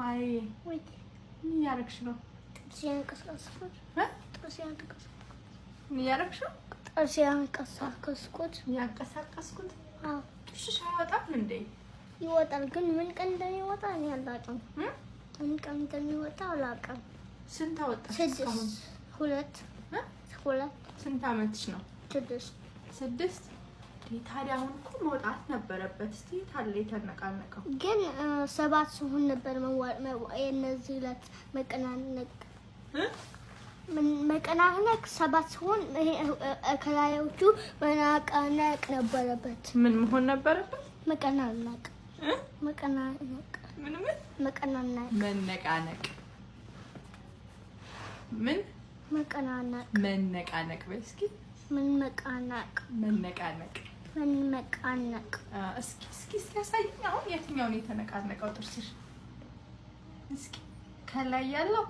ማይ ወይ ምን ያረክሽ ነው? ጥርሴን ቀሰቀስኩት። ጥርሴን ቀሰቀስኩት። ያንቀሳቀስኩት? አዎ። ጥርስሽ አይወጣም እንዴ? ይወጣል፣ ግን ምን ቀን እንደሚወጣ እኔ አላውቅም። ምን ቀን እንደሚወጣ አላውቅም። ስንት አወጣሽ? 6 2 ስንት አመትሽ ነው? 6 ታዲያ አሁን እኮ መውጣት ነበረበት። እስቲ ታለ የተነቃነቀው ግን 7 ሲሆን ነበር የነዚህ ዕለት መቀናነቅ 7 ሲሆን ከላዮቹ መናቃነቅ ነበረበት። ምን መሆን ነበረበት? መቀናነቅ ምን መነቃነቅ ምን መነቃነቅ በይ እስኪ መነቃነቅ እስኪ ያሳይኝ። አሁን የትኛው ነው የተነቃነቀው ጥርስሽ? እስኪ ከላይ ያለው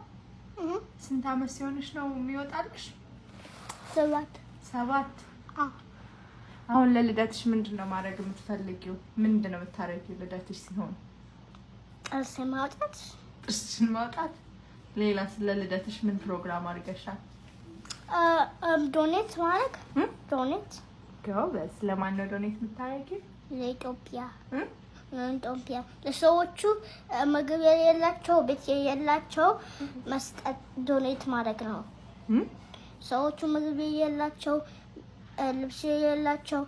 ስንት አመት ሲሆንሽ ነው የሚወጣልሽ? 7 አሁን ለልደትሽ ምንድነው ማድረግ የምትፈልጊው? ምንድነው የምታረጊው ልደትሽ ሲሆን? ጥርስሽን ማውጣት። ሌላ ስለ ልደትሽ ምን ፕሮግራም አድርገሻል? ዶኔት ማድረግ። ጎበዝ። ለማን ነው ዶኔት የምታደርጊው? ለኢትዮጵያ ለሰዎቹ ምግብ የሌላቸው ቤት የሌላቸው መስጠት ዶኔት ማድረግ ነው። ሰዎቹ ምግብ የሌላቸው ልብስ የሌላቸው